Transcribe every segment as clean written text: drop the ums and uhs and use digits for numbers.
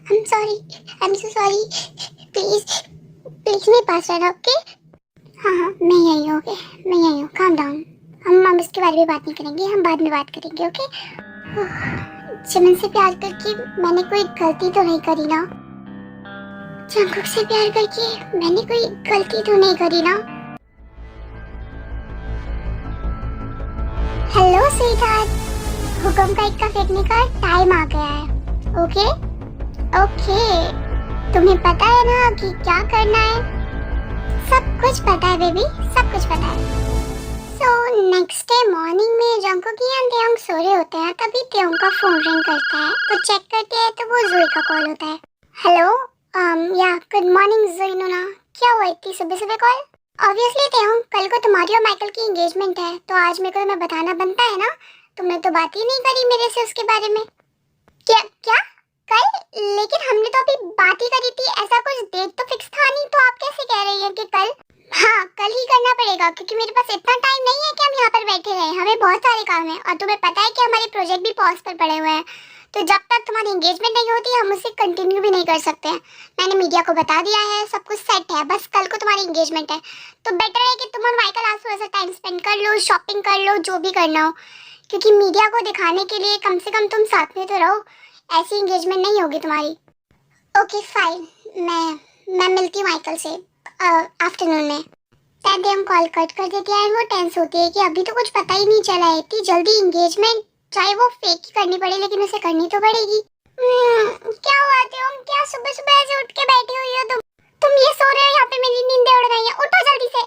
I am so sorry. Please please मेरे पास रहना, okay? हाँ हाँ, मैं यही हूँ, ओके? मैं यही हूँ, काम डाउन। हम इसके बारे में बात नहीं करेंगे, हम बाद में बात करेंगे, ओके? चमन से प्यार करके मैंने कोई गलती तो नहीं करी ना? जंकुक से प्यार करके मैंने कोई गलती तो नहीं करी ना? हेलो स्वीटहार्ट, हुक्म का इक्का फेंकने का टाइम आ गया है, ओके? ओके, तुम्हें पता है ना कि क्या करना है? सब कुछ पता है बेबी, सब कुछ पता है। सो नेक्स्ट डे मॉर्निंग में जंकुक एंड तेयोंग सो रहे होते हैं, तभी तेयोंग का फोन रिंग करता है। वो चेक करते हैं तो वो जोई का कॉल होता है। हेलो, या गुड मॉर्निंग जोई नूना, क्या हुआ इतनी सुबह सुबह कॉल? ऑब्वियसली तेयोंग, कल को तुम्हारी और माइकल की एंगेजमेंट है, तो आज मेरे को तुम्हें बताना बनता है ना। तुमने तो बात ही नहीं करी मेरे से उसके बारे में। क्या क्या? कल? लेकिन हमने तो अभी बात ही करी थी, ऐसा कुछ डेट तो फिक्स था नहीं, तो आप कैसे कह रही हैं कि कल? हाँ, कल ही करना पड़ेगा क्योंकि मेरे पास इतना टाइम नहीं है कि हम यहाँ पर बैठे रहें, हमें बहुत सारे काम हैं और तुम्हें पता है कि हमारे प्रोजेक्ट भी पॉज पर पड़े हुए हैं। तो जब तक तुम्हारी एंगेजमेंट नहीं होती हम उसे कंटिन्यू भी नहीं कर सकते हैं। मैंने मीडिया को बता दिया है, सब कुछ सेट है, बस कल को तुम्हारी एंगेजमेंट है। तो बेटर है कि तुम और माइकल आज थोड़ा सा टाइम स्पेंड कर लो, शॉपिंग कर लो, जो भी करना हो, क्योंकि मीडिया को दिखाने के लिए कम से कम तुम साथ में तो रहो, ऐसी एंगेजमेंट नहीं होगी तुम्हारी। ओके फाइन, मैं मिलती हूँ माइकल से आफ्टरनून में। तब हम कॉल कट कर देते हैं। वो टेंस होती है कि अभी तो कुछ पता ही नहीं चला है, इतनी जल्दी एंगेजमेंट, चाहे वो फेक ही करनी पड़े लेकिन उसे करनी तो पड़ेगी। क्या हुआ तुम? क्या सुबह सुबह ऐसे उठ के बैठी हुई हो तुम ये सो रहे हो, यहाँ पे मेरी नींदें उड़ रही हैं, उठो जल्दी से।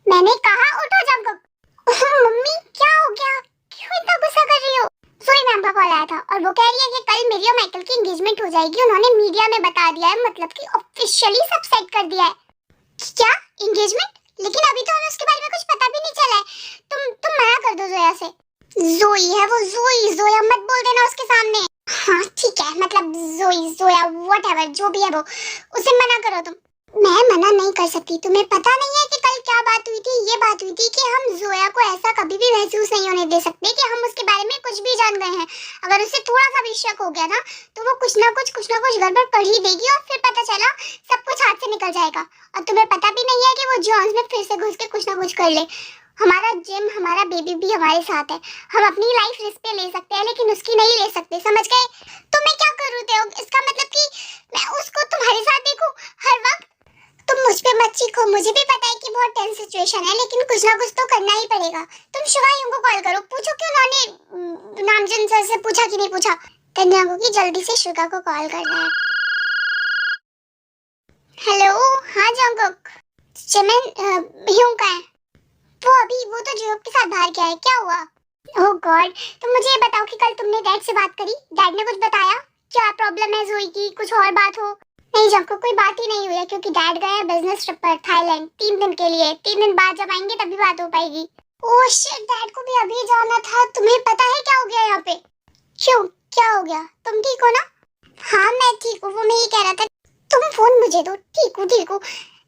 मैंने कहा उठो जंकुक। मम्मी क्या हो गया, क्यों इतना गुस्सा कर रही हो? सोई मैम का कॉल आया था और वो कह रही है कि कल मेरी और माइकल की एंगेजमेंट हो जाएगी, उन्होंने मीडिया में बता दिया है, मतलब कि ऑफिशियली सब सेट कर दिया है। क्या एंगेजमेंट? लेकिन अभी तो हमें उसके बारे में कुछ पता भी नहीं चला है। तुम मना कर दो जोया से। जोई है वो, जोई, जोया मत बोल देना उसके सामने। हाँ ठीक है, मतलब जोई, जोया, व्हाटएवर जो भी है वो, उसे मना करो तुम। मैं मना नहीं कर सकती, तुम्हें पता नहीं है कि कल क्या बात हुई थी? ये बात हुई थी कि हम जोया को ऐसा कभी भी महसूस नहीं होने दे सकते कि हम उसके बारे में कुछ भी जान गए हैं। अगर उसे थोड़ा सा भी शक हो गया ना तो वो कुछ ना कुछ गड़बड़ कर ही देगी और फिर पता चला सब कुछ हाथ से निकल जाएगा। और तुम्हें पता भी नहीं है कि वो जॉन्स में फिर से घुस के कुछ ना कुछ कर ले। हमारा जिम, हमारा बेबी भी हमारे साथ है, हम अपनी लाइफ रिस्क पे ले सकते हैं लेकिन उसकी नहीं ले सकते, समझ गए? तो मैं क्या करूँ तेओ? इसका मतलब कि मैं उसको तुम्हारे साथ देखूं हर वक्त? तुम मुझ पे मत चीखो, मुझे भी पता है कि बहुत टेंस सिचुएशन है लेकिन कुछ ना कुछ तो करना ही पड़ेगा। तुम शुभायु को कॉल करो, पूछो कि उन्होंने नामजन सर से पूछा कि नहीं पूछा। तन्या को कि जल्दी से शुगा को कॉल करना है। हेलो, हाँ जंकुक, चमन ह्यूं का है वो तो जॉब के साथ बाहर गया है, क्या हुआ? ओह गॉड, तुम मुझे ये बताओ कि कल तुमने डैड से बात करी? डैड ने कुछ बताया? क्या प्रॉब्लम है जोई की, कुछ और बात हो? नहीं जंकुक, कोई बात ही नहीं हुई है क्योंकि डैड गए हैं बिजनेस ट्रिप पर थाईलैंड 3 दिन के लिए। 3 दिन बाद जब आएंगे तभी बात हो पाएगी। ओह शिट, डैड को भी अभी जाना था। तुम्हें पता है क्या हो गया यहाँ पे? क्यों, क्या हो गया? तुम ठीक हो ना? हाँ मैं ठीक हूँ, वो मैं ये कह रहा था। तुम फोन मुझे दो। ठीक हूँ।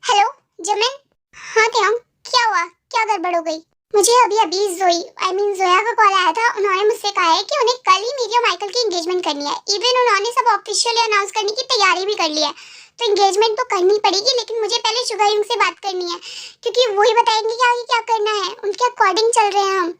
हेलो जमन। हाँ तेयंग, क्या हुआ, क्या गड़बड़ हो गई? मुझे अभी जोया का कॉल आया था। उन्होंने मुझसे कहा है कि उन्हें कल ही मेरी और माइकल की एंगेजमेंट करनी है। इवन उन्होंने सब ऑफिशियली अनाउंस करने की तैयारी भी कर ली है। तो एंगेजमेंट तो करनी पड़ेगी लेकिन मुझे पहले शुभायुंग से बात करनी है क्योंकि वही बताएंगे कि आगे क्या करना है, उनके अकॉर्डिंग चल रहे हैं हम।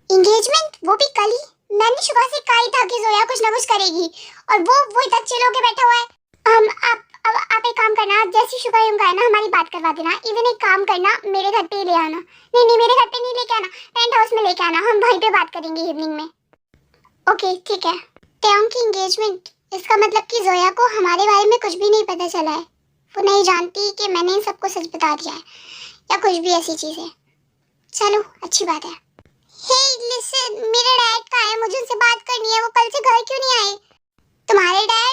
एंगेजमेंट वो भी कल ही? मैंने शुभा से कहा ही था कि जोया कुछ ना कुछ करेगी और वो इधर चिल होके बैठा हुआ है। आप एक काम करना, जैसे शुभायुंग आए ना हमारी बात करवा देना। इवन एक काम करना, मेरे घर पे ले आना। नहीं मेरे घर पे नहीं लेके आना, पेंट हाउस में लेके आना, हम वहीं पे बात करेंगे इवनिंग में। ओके ठीक है। तेयंग की एंगेजमेंट, इसका मतलब कि जोया को हमारे बारे में कुछ भी नहीं पता चला है, वो नहीं जानती कि मैंने इन सबको सच बता दिया है या कुछ भी ऐसी चीज है। चलो अच्छी बात है। हे लिसन, मेरे डैड कहाँ है? मुझे उनसे बात करनी है, वो कल से घर क्यों नहीं आए? तुम्हारे डैड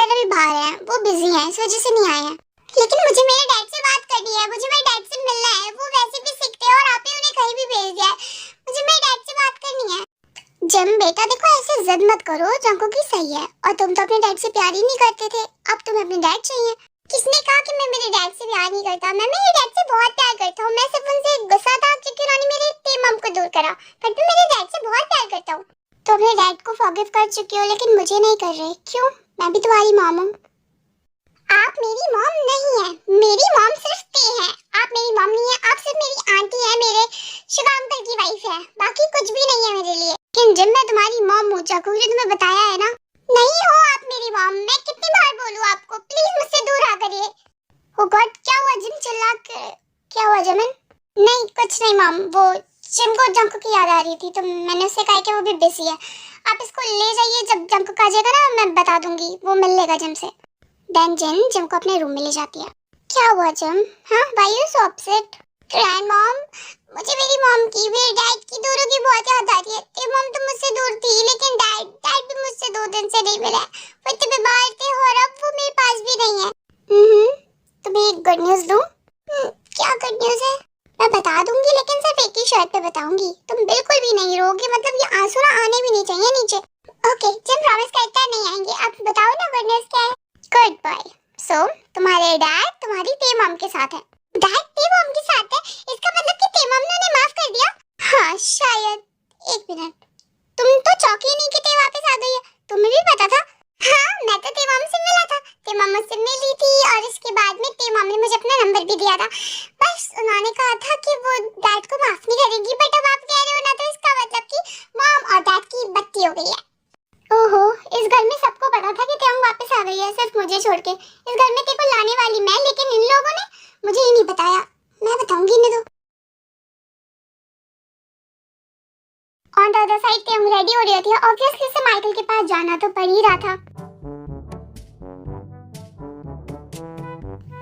अभी बाहर हैं, वो बिजी हैं, इस वजह से नहीं आए हैं। लेकिन मुझे मेरे डैड से बात करनी है, मुझे मेरे डैड से मिलना है। वो वैसे भी सीखते हैं और आपने उन्हें कहीं भी भेज दिया है। मुझे मेरे डैड से बात करनी है। जम बेटा देखो, ऐसे जिद मत करो, जंको की सही है और तुम तो अपने डैड से प्यार ही नहीं करते थे, अब तुम्हें अपने डैड चाहिए। किसने कहा कि मैं मेरे डैड से प्यार नहीं करता? मैं मेरे डैड से बहुत प्यार करता हूँ। मैं सिर्फ उनसे गुस्सा था क्योंकि उन्होंने मेरे मम को दूर करा, पर मैं मेरे डैड से बहुत प्यार करता हूँ। तो अपने डैड को फॉरगिव कर चुकी हो लेकिन मुझे नहीं कर रहे, क्यों? मैं भी तुम्हारी मॉम हूँ। आप मेरी मॉम नहीं है, मेरी मॉम सिर्फ ते है। आप मेरी मॉम नहीं है, आप सिर्फ मेरी आंटी है, मेरे शिवा अंकल की वाइफ है, बाकी कुछ भी नहीं है मेरे लिए। लेकिन जब मैं तुम्हारी मॉम हूँ चाकू, जो तुम्हें बताया है ना, नहीं हो आप मेरी मॉम। मैं कितनी बार बोलूँ आपको, प्लीज मुझसे दूर आ करिए। ओ गॉड, क्या हुआ जिम? चिल्ला के क्या हुआ जमन? नहीं कुछ नहीं मॉम, वो जिम को जंक की याद आ रही थी तो मैंने उससे कहा कि वो भी बिजी है। आप इसको ले जाइए, जब जंक आ जाएगा ना मैं बता दूंगी, वो मिल लेगा जिम से। देन जिम को अपने रूम में ले जाती है। क्या हुआ जिम? हाँ, why you so upset? Grand mom, मुझे मेरी मॉम की, मेरे डैड की, दोनों की बहुत याद आ रही है। ते मॉम तो मुझसे दूर थी लेकिन डैड भी मुझसे 2 दिन से नहीं मिला। वो तो बीमार थे और अब वो मेरे पास भी नहीं है। तुम्हें एक गुड न्यूज़ दूं? क्या गुड न्यूज़ है? मैं बता दूंगी लेकिन सिर्फ एक ही शर्त पे बताऊंगी, तुम बिल्कुल भी नहीं रोगे, मतलब ये आंसू ना आने भी नहीं चाहिए नीचे। ओके, जिम प्रॉमिस करता है नहीं आएंगे। आप बताओ ना गुड न्यूज़ क्या है? Good boy. सो तुम्हारे डैड तुम्हारी ते मॉम के साथ है। डैड ते मॉम के साथ है? इसका मतलब कि ते मॉम ने उन्हें माफ कर दिया? हाँ शायद। एक मिनट, तुम तो चौंकी नहीं कि ते वापस आ गई है, तुम्हें भी पता था? हाँ, मैं तो ते मॉम से मिला था, ते मॉम मुझसे मिली थी और इसके बाद में ते मॉम ने मुझे अपना नंबर भी दिया था। बस उन्होंने कहा था कि वो डैड को माफ नहीं करेगी, बट अब आप कह रहे हो ना, तो इसका मतलब कि मॉम और डैड की बत्ती हो गई है। ओहो, इस घर में सबको पता था कि तेंग वापस आ गई है, सिर्फ मुझे छोड़ के। इस घर में तेको लाने वाली मैं, लेकिन इन लोगों ने मुझे ही नहीं बताया। मैं बताऊंगी इन्हें तो। On the other side Teng ready हो रही थी, ऑब्वियसली उसे माइकल के पास जाना तो पड़ ही रहा था।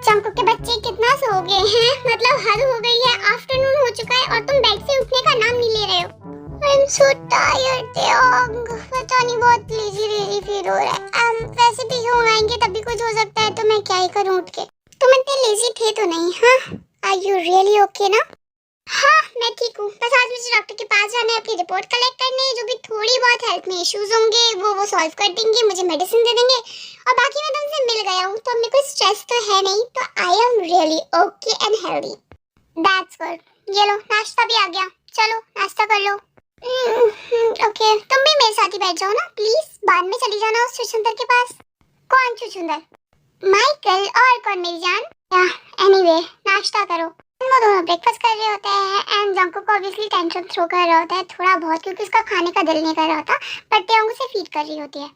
चंकू के बच्चे कितना सो गए हैं, मतलब हद हो गई है, आफ्टरनून हो चुका है और तुम बेड से उठने का नाम नहीं ले रहे हो। I'm so tired, तेंग, पता नहीं बहुत लेजी फील हो रहा है। वैसे भी हो आएंगे तभी कुछ हो सकता है, तो मैं क्या ही करूं उठ के। तुम इतने लेजी थे तो नहीं? हाँ, Are you really okay ना? हाँ मैं ठीक हूँ, बस आज मुझे डॉक्टर के पास जाना है अपनी रिपोर्ट कलेक्ट करने। जो भी थोड़ी बहुत हेल्थ में इश्यूज होंगे वो सॉल्व कर देंगे, मुझे मेडिसिन दे देंगे और बाकी मैं तुमसे मिल गया हूँ तो मेरे को स्ट्रेस तो है नहीं, तो I am really okay and healthy. That's good. ये लो नाश्ता भी आ गया, चलो नाश्ता कर लो। ओके, तुम भी मेरे साथ ही बैठ जाओ ना प्लीज, बाद में चली जाना उस छुछुंदर के पास। कौन छुछुंदर? माइकल, और कौन मेरी जान? एनीवे नाश्ता करो। वो दोनों ब्रेकफास्ट कर रहे होते हैं एंड जंको को ऑब्वियसली टेंशन थ्रो कर रहा होता है थोड़ा बहुत, क्योंकि उसका खाने का दिल नहीं कर रहा होता, पर तेयंग उसे फीड कर रही होती है।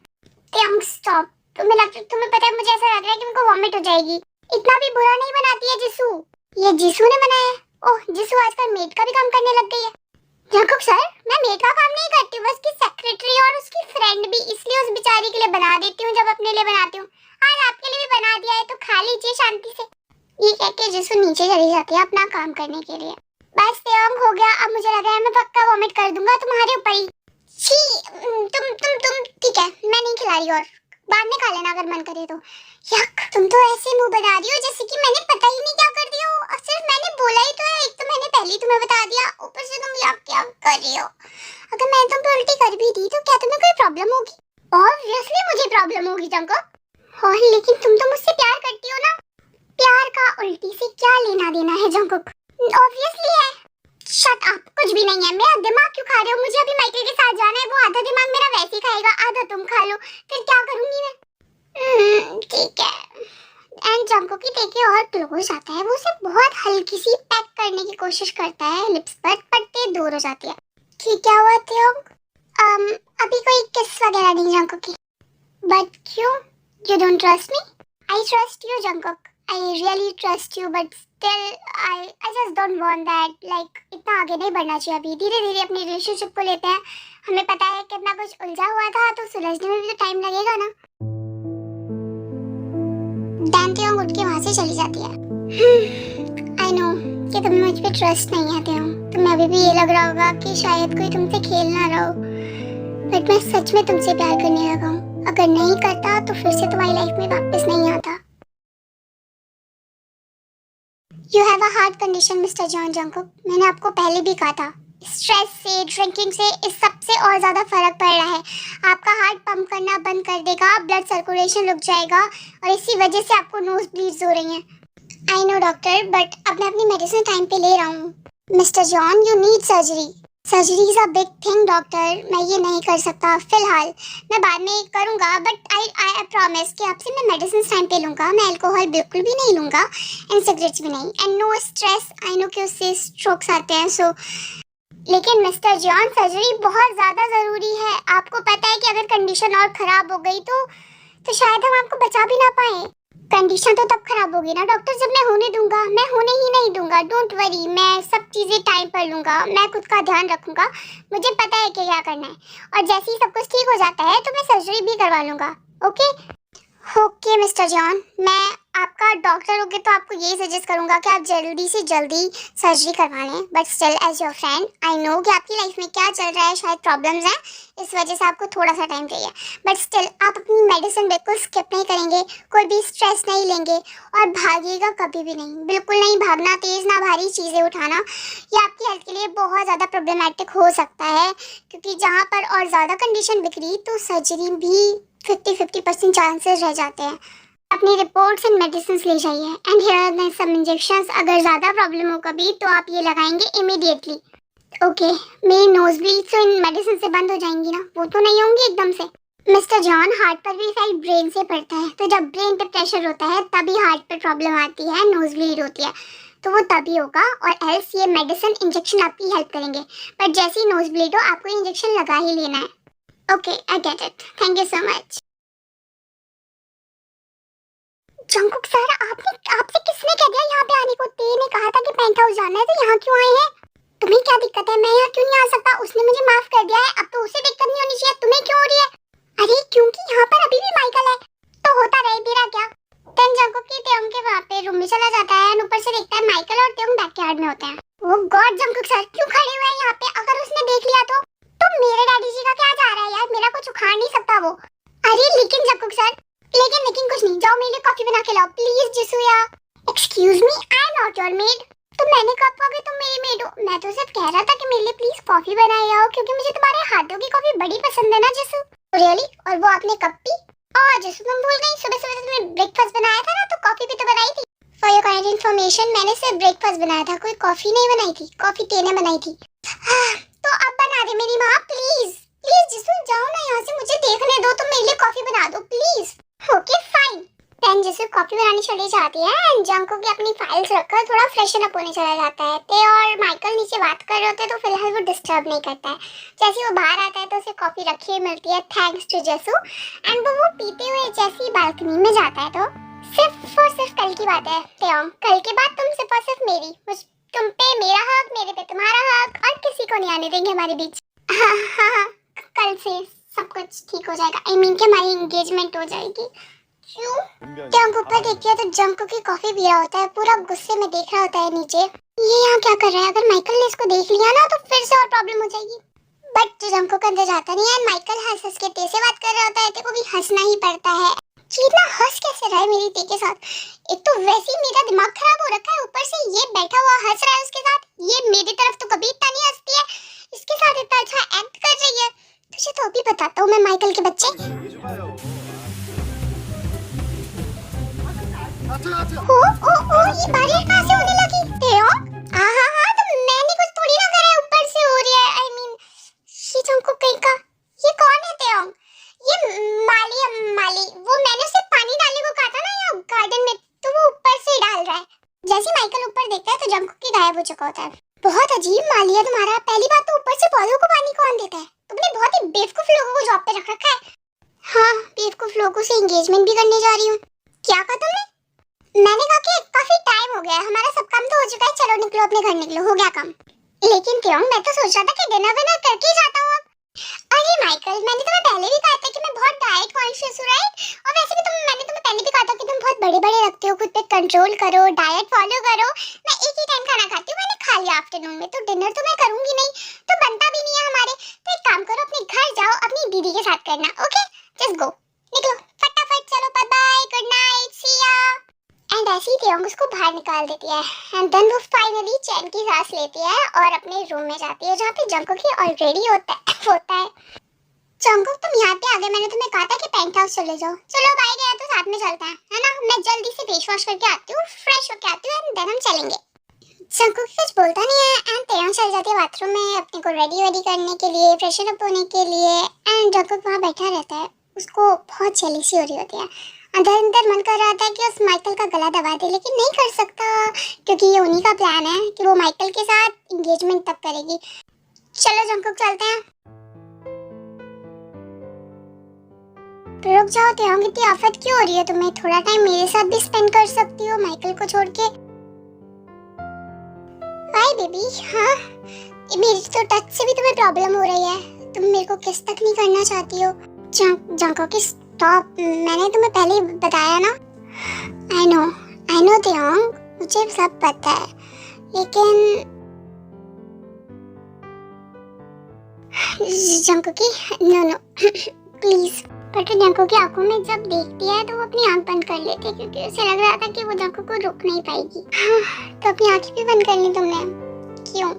तेयंग स्टॉप, तुम्हें पता है मुझे ऐसा लग रहा है कि उनको वॉमिट हो जाएगी। इतना भी बुरा नहीं बनाती है जिसू, ये जिसू ने बनाया है। ओह, जिसू आजकल मेड का भी काम करने लग गई है। जंकुक सर, मैं मेड का काम नहीं करती हूँ, बस की सेक्रेटरी और उसकी फ्रेंड भी, इसलिए उस बेचारी के लिए बना देती हूँ जब अपने लिए बनाती हूँ। आज आपके लिए भी बना दिया है तो खा लीजिए शांति से। ये कह के जिसू नीचे चली जाती है अपना काम करने के लिए। बस तेयंग हो गया, अब मुझे लग रहा है मैं पक्का वॉमिट कर दूंगा तुम्हारे ऊपर ही। छी, तुम ठीक है, मैं नहीं खिला रही और बाद में खा लेना अगर मन करे तो। यक, तुम तो ऐसे मुंह बना रही हो जैसे कि मैंने पता ही नहीं क्या कर दिया हो, और सिर्फ मैंने बोला ही तो है, एक तो मैंने पहले ही तुम्हें बता दिया, ऊपर से तुम यक क्या कर रही हो। अगर मैं तुम पे उल्टी कर भी दी तो क्या तुम्हें कोई प्रॉब्लम होगी? ऑब्वियसली मुझे प्रॉब्लम होगी जंकुक, और लेकिन तुम तो मुझसे प्यार करती हो ना। प्यार का उल्टी से क्या लेना देना है जंकुक? ऑब्वियसली है। शट अप, कुछ भी नहीं है। मेरा दिमाग क्यों खा रहे हो? मुझे अभी माइकल के साथ जाना है, वो आधा दिमाग मेरा वैसे ही खाएगा, आधा तुम खा लो, फिर क्या करूंगी मैं? ठीक है। एंड जंकुक की देखे और क्लोज आता है, वो उसे बहुत हल्की सी पैक करने की कोशिश करता है लिप्स पर, पट्टे दूर हो जाती है। ठीक, क्या हुआ तेयंग? अभी कोई किस वगैरह नहीं जंकुक की। बट क्यों? You don't trust me? I trust you, Jungkook. I really trust you, but still, I just don't want that. Like, इतना आगे नहीं बढ़ना चाहिए अभी। धीरे-धीरे अपनी रिलेशनशिप को लेते हैं। हमें पता है कितना कुछ उलझा हुआ था, तो सुलझने में भी तो टाइम लगेगा ना। तेयंग उठ के वहाँ से चली जाती है। I know कि तुम्हें मुझ पे ट्रस्ट नहीं है तेयंग। तुम्हें अभी भी ये लग रहा होगा कि शायद कोई तुमसे खेल ना रहा हो, बट मैं सच में तुमसे प्यार करने लगा हूँ। अगर नहीं करता तो फिर से तुम्हारी लाइफ में वापस नहीं आता। You have a heart condition, Mr. John Jungkook. मैंने आपको पहले भी कहा था, स्ट्रेस से, ड्रिंकिंग से इस सब से और ज्यादा फर्क पड़ रहा है। आपका हार्ट पंप करना बंद कर देगा, ब्लड सर्कुलेशन रुक जाएगा और इसी वजह से आपको नोज ब्लीड्स हो रही हैं। I know डॉक्टर, बट अब मैं अपनी मेडिसिन टाइम पे ले रहा हूँ। Mister John, you need surgery. Surgery is a big thing doctor, मैं ये नहीं कर सकता फिलहाल। मैं बाद में करूँगा, बट आई आई प्रॉमिस कि आपसे मैं मेडिसिन टाइम पे लूँगा। मैं अल्कोहल बिल्कुल भी नहीं लूँगा एंड सिगरेट्स भी नहीं, and no stress. I know कि उससे स्ट्रोक्स आते हैं, सो लेकिन मिस्टर जॉन सर्जरी बहुत ज़्यादा ज़रूरी है। आपको पता है कि अगर कंडीशन और ख़राब हो गई तो शायद हम आपको बचा भी ना पाए। कंडीशन तो तब खराब होगी ना डॉक्टर जब मैं होने दूंगा। मैं होने ही नहीं दूंगा, डोंट वरी। मैं सब चीजें टाइम पर लूंगा, मैं खुद का ध्यान रखूंगा। मुझे पता है कि क्या करना है, और जैसे ही सब कुछ ठीक हो जाता है तो मैं सर्जरी भी करवा लूंगा। ओके ओके मिस्टर जॉन, मैं आपका डॉक्टर होगे तो आपको यही सजेस्ट करूंगा कि आप जल्दी से जल्दी सर्जरी करवा लें। But still as your friend I know कि आपकी लाइफ में क्या चल रहा है, शायद प्रॉब्लम्स हैं, इस वजह से आपको थोड़ा सा टाइम चाहिए। बट स्टिल आप अपनी मेडिसिन बिल्कुल स्किप नहीं करेंगे, कोई भी स्ट्रेस नहीं लेंगे, और भागिएगा कभी भी नहीं, बिल्कुल नहीं भागना, तेज ना भारी चीज़ें उठाना। ये आपकी हेल्थ के लिए बहुत ज़्यादा प्रॉब्लमेटिक हो सकता है, क्योंकि जहाँ पर और ज़्यादा कंडीशन बिगड़ी तो सर्जरी भी 50% चांसेस रह जाते हैं। अपनी रिपोर्ट्स एंड मेडिसिन ले जाइए, and here are some injections. अगर ज़्यादा प्रॉब्लम हो कभी तो आप ये लगाएंगे इमीडिएटली। ओके, मेरी नोज ब्लीड तो इन मेडिसिन से बंद हो जाएंगी ना, वो तो नहीं होंगी एकदम से। मिस्टर जॉन, हार्ट पर भी इफेक्ट ब्रेन से पड़ता है, तो जब ब्रेन पे प्रेशर होता है तभी हार्ट पर प्रॉब्लम आती है, नोज ब्लीड होती है, तो वो तभी होगा। और एल्स ये मेडिसिन इंजेक्शन आपकी हेल्प करेंगे, बट जैसे ही नोज ब्लीड हो आपको इंजेक्शन लगा ही लेना है। Okay, I get it, thank you so much. Jungkook sir, आपसे किसने कह दिया यहाँ पे आने को? ते ने कहा था कि पेंट हाउस जाना है, तो यहाँ क्यों आए हैं? तुम्हें क्या दिक्कत है? मैं यहाँ क्यों नहीं आ सकता? उसने मुझे माफ कर दिया है, अब तो उसे दिक्कत नहीं होनी चाहिए, तुम्हें क्यों हो रही है? अरे क्योंकि यहाँ पर अभी भी माइकल है, तो होता रहे, मेरा क्या। देन जंकुक की तेयंग के वहाँ पे रूम में चला जाता है, ऊपर से देखता है माइकल और तेयंग बैकयार्ड में होते हैं। ओह गॉड जंकुक सर क्यों खड़े हुए हैं यहाँ पे? अगर उसने देख लिया तो मेरे डैडी जी का क्या जा रहा है यार? मेरा कुछ उखाड़ नहीं सकता वो। अरे लेकिन जंकुक सर, लेकिन कुछ नहीं, जाओ मेरे लिए कॉफी बना के लाओ प्लीज जिसुया। Excuse me, I am not your maid. तो मैंने कब कहा कि तुम मेरी मेड हो? मैं तो सिर्फ कह रहा था कि मेरे लिए प्लीज कॉफी बनाई आओ, क्योंकि मुझे तुम्हारे हाथों की कॉफी बड़ी पसंद है ना जिसु। रियली? और वो आपने कब पी? जिसु तुम भूल गई, सुबह सुबह तुमने ब्रेकफास्ट बनाया था ना, तो कॉफी भी तो बनाई थी। फॉर योर काइंड इन्फॉर्मेशन, मैंने सिर्फ ब्रेकफास्ट बनाया था, कोई कॉफी नहीं बनाई थी, कॉफी तेने बनाई थी। तो अब बना दे मेरी माँ, प्लीज प्लीज जिसु जाओ ना यहाँ से, मुझे देखने दो, तुम मेरे लिए कॉफी बना दो प्लीज। Okay fine. देन जिसु कॉफी बनानी चली जाती है, एंड जंकुक भी अपनी फाइल्स रखकर थोड़ा फ्रेशन अप होने चला जाता है। ते और माइकल नीचे बात कर रहे होते हैं, तो फिलहाल वो डिस्टर्ब नहीं करता है। जैसे वो बाहर आता है तो उसे कॉफी रखी हुई मिलती है, थैंक्स टू जिसु, एंड वो पीते हुए जैसे ही बालकनी में जाता है तो सिर्फ और सिर्फ कल की बात है तेयंग, कल के बाद तुम सिर्फ और सिर्फ मेरी, तुम पे मेरा हक, मेरे पे तुम्हारा हक, और किसी को नहीं आने देंगे हमारे बीच। हाँ हाँ हाँ, कल से सब कुछ ठीक हो जाएगा। आई मीन कि हमारी एंगेजमेंट हो जाएगी। क्यों? तेयंग ऊपर देखती है तो जंकुक की कॉफी पी रहा होता है, पूरा गुस्से में देख रहा होता है नीचे। ये यहाँ क्या कर रहा है? अगर माइकल ने इसको देख लिया ना तो फिर से और प्रॉब्लम हो जाएगी। बट जंकुक अंदर जाता नहीं है, माइकल हंस हंस के ते से बात कर रहा होता है, ते को भी हंसना ही पड़ता है। इतना हंस कैसे रहा है मेरी ते के साथ? एक तो वैसे ही मेरा दिमाग खराब हो रखा है, ऊपर से ये बैठा हुआ हंस रहा है उसके साथ। ये मेरी तरफ तो कभी इतना नहीं हंसती है, इसके साथ इतना अच्छा एक्ट कर रही है। तुझे तो अभी बताता हूँ मैं माइकल के बच्चे। ओ ओ ओ, ये बारिश कहाँ से होने लगी? तेयंग? हाँ, तो मैंने कुछ थोड़ी ना करा है, ऊपर से हो रही है। आई मीन ये जंकुक कहीं का, ये कौन है तेयंग? ये माली, वो मैंने उसे पानी डालने को कहा था ना यहाँ गार्डन में, तो वो ऊपर से डाल रहा है। जैसे माइकल ऊपर देखता है तो जंकुक की गायब हो चुका होता है। बहुत अजीब माली है तुम्हारा, पहली बात तो ऊपर से पौधों को पानी कौन देता है? तुमने बहुत ही बेवकूफ लोगों को जॉब पे रख रखा है। हाँ, बेवकूफ लोगों से एंगेजमेंट भी करने जा रही हूँ। क्या कहा तुमने? मैंने कहा कि काफी टाइम हो गया है, हमारा सब काम तो हो चुका है, चलो निकलो अपने घर निकलो, हो गया काम। लेकिन क्यों? मैं तो सोच रहा था कि डिनर विनर करके ही जाता हूँ अब। अरे माइकल, मैंने तुम्हें पहले भी कहा था कि मैं बहुत डाइट कॉन्शियस हूँ, राइट? और वैसे भी मैंने तुम्हें पहले भी कहा था कि तुम बहुत बड़े बड़े रखते हो, खुद पे कंट्रोल करो, डाइट फॉलो करो। मैं एक ही टाइम खाना खाती हूँ, मैंने खा लिया आफ्टरनून में, तो डिनर तो मैं करूंगी नहीं, तो बनता भी नहीं है हमारे। तो एक काम करो, अपने घर जाओ, अपनी दीदी के साथ करना। ओके जस्ट गो, निकलो फटाफट, चलो बाय बाय, गुड नाइट, सी या। एंड ऐसी ही तेयंग उसको बाहर निकाल देती है, एंड देन वो फाइनली चैन की सांस लेती है और अपने रूम में जाती है, जहाँ पे जंकुक ही ऑलरेडी होता है। जंकुक तुम यहाँ पे आ गए, मैंने तुम्हें कहा था कि पेंट हाउस चले जाओ। चलो भाई गया तो साथ में चलते हैं, है ना? मैं जल्दी से फेस वॉश करके आती हूँ, फ्रेश होके आती हूँ, एंड देन हम चलेंगे। जंकुक कुछ बोलता नहीं है एंड तेयंग चल जाती है बाथरूम में अपने को रेडी वेडी करने के लिए, फ्रेशन अप होने के लिए। एंड जंकुक वहाँ बैठा रहता है, उसको बहुत जेलसी हो रही होती है। अंदर अंदर मन कर रहा था कि उस माइकल का गला दबा दे, लेकिन नहीं कर सकता क्योंकि ये उन्हीं का प्लान है कि वो माइकल के साथ एंगेजमेंट तब करेगी। चलो जंकुक चलते हैं। रुक जाओ तेयंग, इतनी आफत क्यों हो रही है तुम्हें? थोड़ा टाइम मेरे साथ भी स्पेंड कर सकती हो माइकल को छोड़ के। Hi baby. हाँ, मेरी तो टच से भी तुम्हें प्रॉब्लम हो रही है, तुम मेरे को किस तक नहीं करना चाहती हो? जंकुक स्टॉप, मैंने तुम्हें पहले ही बताया ना। आई नो तेयंग, मुझे सब पता है, लेकिन जंकुकी नो प्लीज। बट जंकुक की आंखों में जब देखती है तो वो अपनी आंख बंद कर लेती है क्योंकि उसे लग रहा था कि वो जंकुक को रोक नहीं पाएगी। तो अपनी आंखें भी बंद कर ली तुमने, क्यों?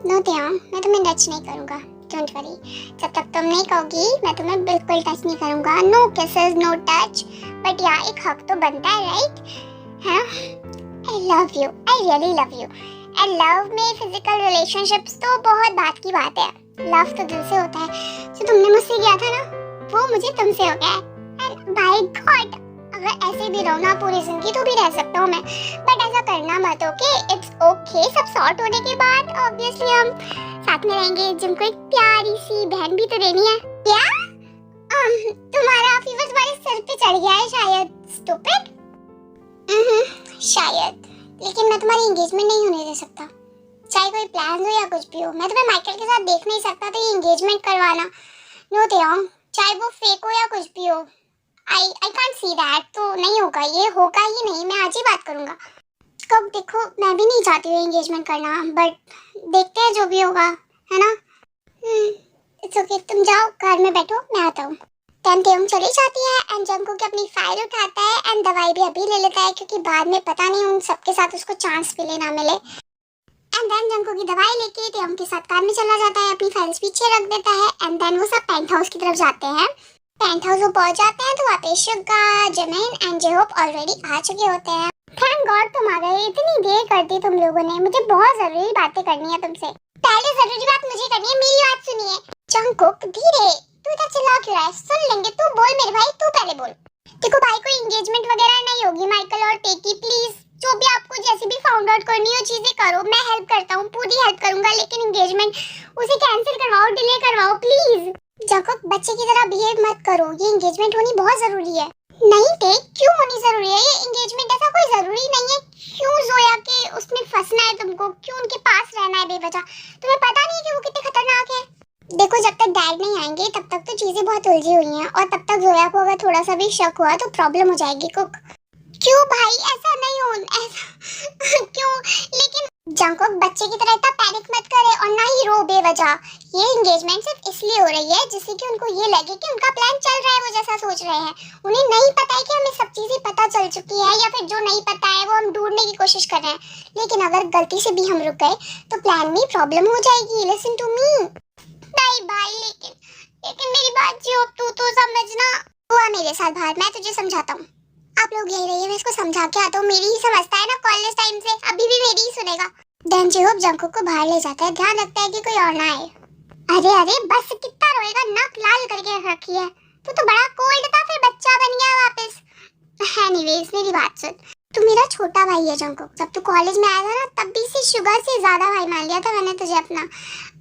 नो तेयंग, मैं तुम्हें टच नहीं करूंगा, डोंट वरी। जब तक तुम नहीं कहोगी मैं तुम्हें बिल्कुल टच नहीं करूंगा। No kisses, no touch, but yeah एक हक तो बनता है, राइट? हाँ, I love you, I really love you. And love में फिजिकल रिलेशनशिप्स तो बहुत बात की बात है, लव तो दिल से होता है। जो तुमने मुझसे किया था ना, वो मुझे तुमसे हो गया है। एंड बाय गॉड, अगर ऐसे भी रहो ना पूरी जिंदगी तो भी रह सकता हूँ मैं, बट ऐसा करना मत, ओके? इट्स ओके, सब सॉर्ट होने के बाद ऑब्वियसली हम साथ में रहेंगे। जिनको एक प्यारी सी बहन भी तो देनी है। क्या तुम्हारा फीवर तुम्हारे सर पे चढ़ गया है शायद, स्टूपिड। शायद, लेकिन मैं तुम्हारी एंगेजमेंट नहीं होने दे सकता, चाहे कोई प्लान हो या कुछ भी हो। मैं तुम्हें माइकल के साथ देख नहीं सकता, तो ये एंगेजमेंट करवाना नो तेयंग, चाहे वो फेक हो या कुछ भी हो। आई कांट सी दैट, तो नहीं होगा, ये होगा ही नहीं। मैं आज ही बात करूंगा। कब देखो, मैं भी नहीं चाहती हूँ एंगेजमेंट करना, बट देखते हैं जो भी होगा, है ना? इट्स ओके, तुम जाओ घर में बैठो, मैं आता हूँ। तेयंग चली जाती है एंड जंकुक अपनी फाइल उठाता है एंड दवाई भी अभी ले लेता है क्योंकि बाद में पता नहीं उन सबके साथ उसको चांस मिले ना मिले। एंड देन जंकुक की दवाई लेके तेयंग के साथ कार में चला जाता है, अपनी फाइल्स पीछे रख देता है एंड देन वो सब पेंट हाउस की तरफ जाते हैं। पेंट हाउस वो पहुंच जाते हैं तो वहाँ पे शुगा, जमीन एंड जेहोप ऑलरेडी आ चुके होते हैं। थैंक गॉड तुम आ गए, इतनी देर कर दी तुम लोगों ने, मुझे बहुत जरूरी बातें करनी है तुमसे। पहले जरूरी बात मुझे करनी है, मेरी बात सुनिए। जंकुक धीरे, तू इधर चिल्ला क्यों रहा है? सुन लेंगे, तू बोल मेरे भाई, तू पहले बोल। देखो भाई, कोई एंगेजमेंट वगैरह नहीं होगी माइकल और टेकी, प्लीज। जो भी आपको जैसे भी फाउंड आउट करनी हो चीजें करो, मैं हेल्प करता हूँ, पूरी हेल्प करूंगा, लेकिन एंगेजमेंट उसे कैंसिल करवाओ, डिले करवाओ प्लीज। जंकुक बच्चे की तरह बिहेव मत करो, ये एंगेजमेंट होनी बहुत जरूरी है। नहीं टेक, क्यों होनी जरूरी है? ये एंगेजमेंट ऐसा कोई जरूरी नहीं है। क्यों जोया के उसमें फंसना है तुमको? क्यों उनके पास रहना है बेवजह? तुम्हें पता नहीं है कि वो कितने खतरनाक है? देखो, जब तक डैड नहीं आएंगे तब तक तो चीजें बहुत उलझी हुई हैं, और तब तक जोया को अगर थोड़ा सा भी शक हुआ तो प्रॉब्लम हो जाएगी। कुक क्यों भाई, ऐसा नहीं हो, ऐसा क्यों? लेकिन जंकुक बच्चे की तरह इतना पैनिक मत करे और ना ही रो बेवजह। ये एंगेजमेंट सिर्फ इसलिए हो रही है जिससे कि उनको ये लगे कि उनका प्लान चल रहा है, वो जैसा सोच रहे हैं। उन्हें नहीं पता है कि हमें सब चीजें पता चल चुकी है, या फिर जो नहीं पता है वो हम ढूंढने की कोशिश कर रहे हैं। लेकिन अगर गलती से भी हम रुक गए तो प्लान में प्रॉब्लम हो जाएगी। लिसन टू मी भाई, लेकिन मेरी बात जो तू तो समझना। तू आ मेरे साथ बाहर, मैं तुझे समझाता हूँ। आप लोग यही रहिए, मैं इसको समझा के आता हूँ। मेरी ही समझता है ना कॉलेज टाइम से, अभी भी मेरी ही सुनेगा। देन जेहोप जंकुक को बाहर ले जाता है, ध्यान रखता है कि कोई और ना आए। अरे बस, कितना रोएगा? नाक लाल करके रखी है। तू तो बड़ा कोल्ड था, फिर बच्चा बन गया वापस। एनीवेज मेरी बात सुन, तू मेरा छोटा भाई है जंकुक। जब तू कॉलेज में आया था ना, तब भी से शुगर से ज्यादा भाई मान लिया था मैंने तुझे अपना।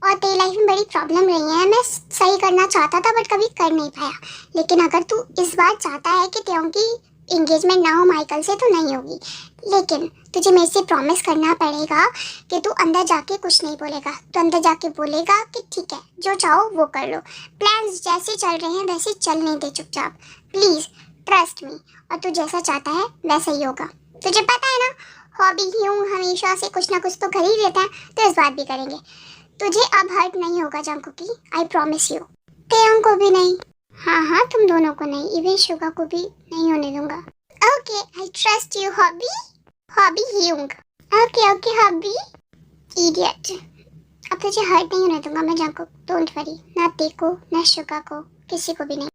और तेरी लाइफ में बड़ी प्रॉब्लम रही है, मैं सही करना चाहता था बट कभी कर नहीं पाया। लेकिन अगर तू इस बार चाहता है कि तेयंग की एंगेजमेंट ना हो माइकल से, तो नहीं होगी। लेकिन तुझे मेरे से प्रॉमिस करना पड़ेगा कि तू अंदर जाके कुछ नहीं बोलेगा। तू अंदर जाके बोलेगा कि ठीक है, जो चाहो वो कर लो, प्लान्स जैसे चल रहे हैं वैसे चलने दे, चुपचाप प्लीज ट्रस्ट मी। और तू जैसा चाहता है वैसा ही होगा। तुझे पता है ना, हॉबी ही हूँ, हमेशा से कुछ ना कुछ तो कर ही रहता है, तो इस बात भी करेंगे। तुझे अब हर्ट नहीं होगा जंकुकी, आई प्रॉमिस यू। तेयंग को भी नहीं, हाँ तुम दोनों को नहीं, इवन शुगा को भी नहीं होने दूंगा। Okay, I trust you Hobi ह्यूंग। Okay Hobi idiot. अब तुझे हर्ट नहीं होने दूंगा मैं जंकुक, डोंट वरी। ना तेको ना शुगा को, किसी को भी नहीं।